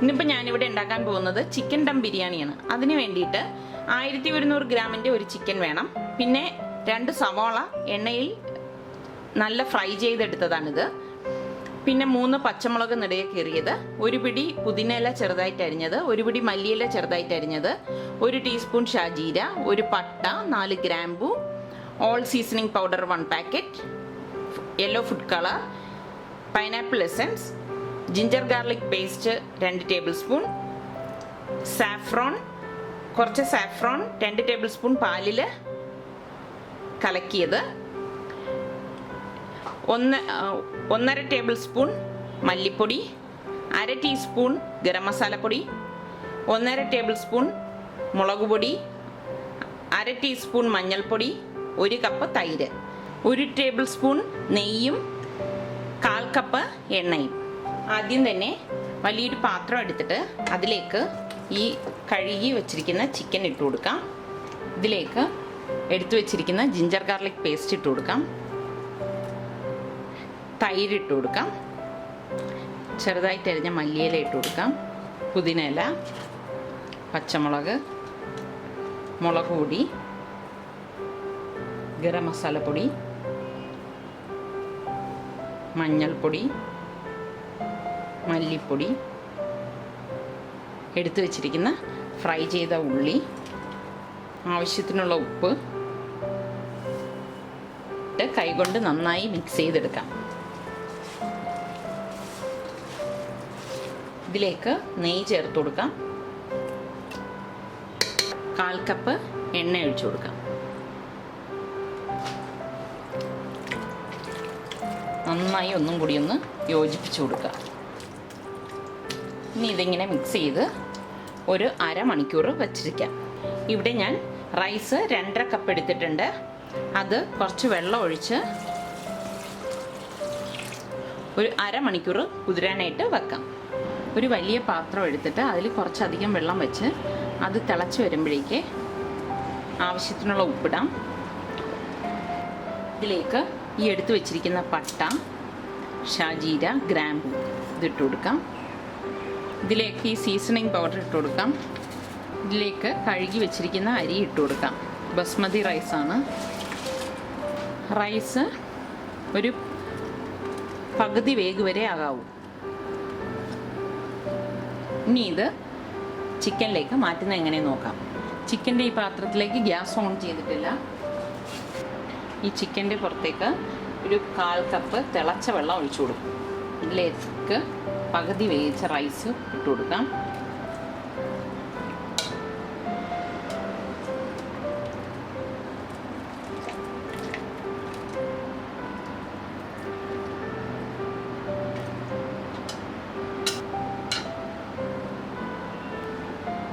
ഇന്നിപ്പോൾ ഞാനിവിടെ ഉണ്ടാക്കാൻ പോകുന്നത് ചിക്കൻ ദം ബിരിയാണിയാണ്. അതിന് വേണ്ടിയിട്ട് 1100 ഗ്രാമിൻ്റെ ഒരു ചിക്കൻ വേണം. പിന്നെ 2 സവാള എണ്ണയിൽ നല്ല ഫ്രൈ ചെയ്തെടുത്തതാണിത്. പിന്നെ 3 പച്ചമുളക് നെടുകെ കീറിയത്, 1 പിടി പുതിനയില ചെറുതായിട്ട് അരിഞ്ഞത്, 1 പിടി മല്ലിയില ചെറുതായിട്ട് അരിഞ്ഞത്, 1 ടീസ്പൂൺ ഷാജീര, 1 പട്ട, 4 ഗ്രാമ്പു, all seasoning powder 1 packet, yellow food colour, pineapple essence, ginger garlic paste 2 table spoon, saffron, കുറച്ച് സാഫ്രോൺ 2 ടേബിൾ സ്പൂൺ പാലിൽ കലക്കിയത്, 1.5 ടേബിൾ സ്പൂൺ മല്ലിപ്പൊടി, 1/2 ടീസ്പൂൺ ഗരം മസാലപ്പൊടി, 1.5 ടേബിൾ സ്പൂൺ മുളക് പൊടി, 1/2 ടീസ്പൂൺ മഞ്ഞൾപ്പൊടി, 1 കപ്പ് തൈര്, 1 ടേബിൾ സ്പൂൺ നെയ്യും, 1/4 കപ്പ് എണ്ണയും. ആദ്യം തന്നെ വലിയൊരു പാത്രം എടുത്തിട്ട് അതിലേക്ക് ഈ കഴുകി വെച്ചിരിക്കുന്ന ചിക്കൻ ഇട്ട് കൊടുക്കാം. ഇതിലേക്ക് എടുത്തു വെച്ചിരിക്കുന്ന ജിഞ്ചർ ഗാർലിക് പേസ്റ്റ് ഇട്ട് കൊടുക്കാം. തൈര് ഇട്ട് കൊടുക്കാം. ചെറുതായിട്ട് അരിഞ്ഞ മല്ലിയില ഇട്ട് കൊടുക്കാം. പുതിനയില, പച്ചമുളക്, മുളക് പൊടി, ഗരം മസാലപ്പൊടി, മഞ്ഞൾപ്പൊടി, മല്ലിപ്പൊടി, എടുത്തു വെച്ചിരിക്കുന്ന ഫ്രൈ ചെയ്ത ഉള്ളി, ആവശ്യത്തിനുള്ള ഉപ്പ് ഇട്ട് കൈകൊണ്ട് നന്നായി മിക്സ് ചെയ്തെടുക്കാം. ഇതിലേക്ക് നെയ്യ് ചേർത്ത് കൊടുക്കാം. 1/4 കപ്പ് എണ്ണ ഒഴിച്ചു കൊടുക്കാം. നന്നായി ഒന്നും കൂടി ഒന്ന് യോജിപ്പിച്ചു കൊടുക്കുക. ഇനി ഇതിങ്ങനെ മിക്സ് ചെയ്ത് ഒരു അരമണിക്കൂർ വച്ചിരിക്കാം. ഇവിടെ ഞാൻ റൈസ് 2.5 കപ്പ് എടുത്തിട്ടുണ്ട്. അത് കുറച്ച് വെള്ളം ഒഴിച്ച് ഒരു അരമണിക്കൂർ കുതിരാനായിട്ട് വെക്കാം. ഒരു വലിയ പാത്രം എടുത്തിട്ട് അതിൽ കുറച്ചധികം വെള്ളം വെച്ച് അത് തിളച്ച് വരുമ്പോഴേക്ക് ആവശ്യത്തിനുള്ള ഉപ്പിടാം. ഇതിലേക്ക് ഈ എടുത്തു വെച്ചിരിക്കുന്ന പട്ട, ഷാജീര, ഗ്രാമ്പു ഇതിട്ട് കൊടുക്കാം. ഇതിലേക്ക് ഈ സീസണിങ് പൗഡർ ഇട്ട് കൊടുക്കാം. ഇതിലേക്ക് കഴുകി വെച്ചിരിക്കുന്ന അരി ഇട്ട് കൊടുക്കാം. ബസ്മതി റൈസാണ്. റൈസ് ഒരു പകുതി വേഗ് വരെ ആകാവൂ. ഇനി ഇത് ചിക്കനിലേക്ക് മാറ്റുന്നത് എങ്ങനെ നോക്കാം. ചിക്കൻ്റെ ഈ പാത്രത്തിലേക്ക് ഗ്യാസ് ഓൺ ചെയ്തിട്ടില്ല. ഈ ചിക്കൻ്റെ പുറത്തേക്ക് ഒരു 1/4 കപ്പ് തിളച്ച വെള്ളം ഒഴിച്ചു കൊടുക്കും. ഇതിലേക്ക് പകുതി വേവിച്ച റൈസ് ഇട്ട് കൊടുക്കാം.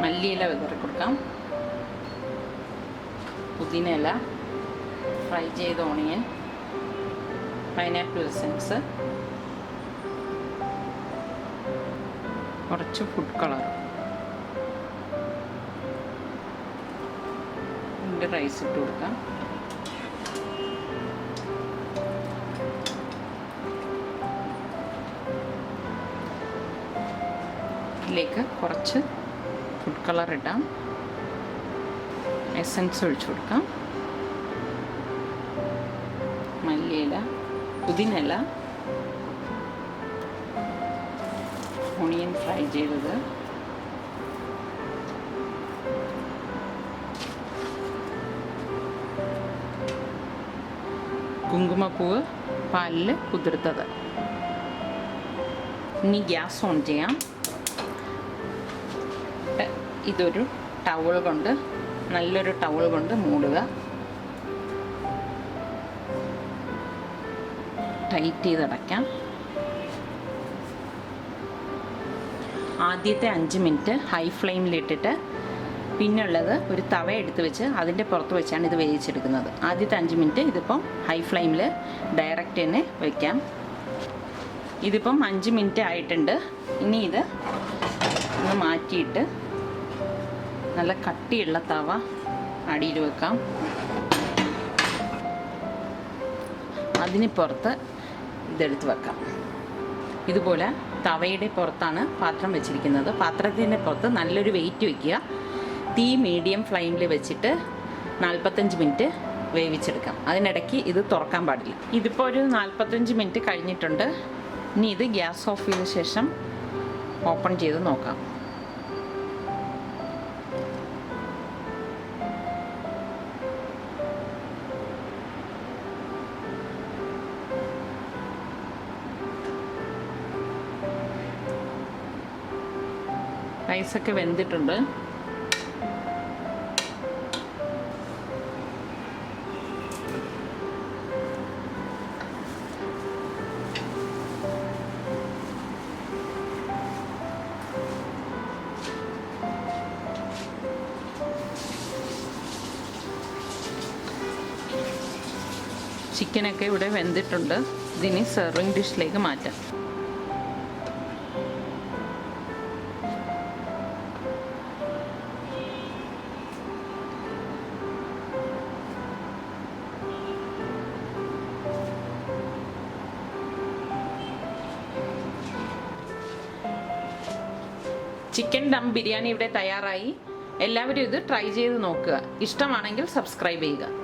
മല്ലിയില വിതറി കൊടുക്കാം. പുതിനയില, ഫ്രൈ ചെയ്ത ഓണിയൻ, പൈനാപ്പിൾ എസൻസ്, കുറച്ച് ഫുഡ് കളർ, റൈസ് ഇട്ട് കൊടുക്കാം. ഇതിലേക്ക് കുറച്ച് ഫുഡ് കളർ ഇടാം. എസൻസ് ഒഴിച്ചു കൊടുക്കാം. മല്ലിയില, പുതിനയില, ഓണിയൻ ഫ്രൈ ചെയ്തത്, കുങ്കുമപ്പൂവ് പാലിൽ കുതിർത്തത്. ഇനി ഗ്യാസ് ഓൺ ചെയ്യാം. ഇതൊരു ടവൽ കൊണ്ട്, നല്ലൊരു ടവൽ കൊണ്ട് മൂടുക. ടൈറ്റ് ചെയ്തടയ്ക്കാം. ആദ്യത്തെ 5 മിനിറ്റ് ഹൈ ഫ്ലെയിമിലിട്ടിട്ട് പിന്നുള്ളത് ഒരു തവ എടുത്ത് വെച്ച് അതിൻ്റെ പുറത്ത് വെച്ചാണ് ഇത് വേവിച്ചെടുക്കുന്നത്. ആദ്യത്തെ 5 മിനിറ്റ് ഇതിപ്പം ഹൈ ഫ്ലെയിമിൽ ഡയറക്റ്റ് തന്നെ വയ്ക്കാം. ഇതിപ്പം 5 മിനിറ്റ് ആയിട്ടുണ്ട്. ഇനി ഇത് ഒന്ന് മാറ്റിയിട്ട് നല്ല കട്ടിയുള്ള തവ അടിയിൽ വെക്കാം. അതിന് പുറത്ത് ഇതെടുത്ത് വെക്കാം. ഇതുപോലെ തവയുടെ പുറത്താണ് പാത്രം വെച്ചിരിക്കുന്നത്. പാത്രത്തിൻ്റെ പുറത്ത് നല്ലൊരു വെയിറ്റ് വയ്ക്കുക. തീ മീഡിയം ഫ്ലെയിമിൽ വെച്ചിട്ട് 45 മിനിറ്റ് വേവിച്ചെടുക്കാം. അതിനിടയ്ക്ക് ഇത് തുറക്കാൻ പാടില്ല. ഇതിപ്പോൾ ഒരു 45 മിനിറ്റ് കഴിഞ്ഞിട്ടുണ്ട്. ഇനി ഇത് ഗ്യാസ് ഓഫ് ചെയ്ത ശേഷം ഓപ്പൺ ചെയ്ത് നോക്കാം. റൈസൊക്കെ വെന്തിട്ടുണ്ട്. ചിക്കനൊക്കെ ഇവിടെ വെന്തിട്ടുണ്ട്. ഇതിനി സെർവിങ് ഡിഷിലേക്ക് മാറ്റാം. ചിക്കൻ ദം ബിരിയാണി ഇവിടെ തയ്യാറായി. എല്ലാവരും ഇത് ട്രൈ ചെയ്ത് നോക്കുക. ഇഷ്ടമാണെങ്കിൽ സബ്സ്ക്രൈബ് ചെയ്യുക.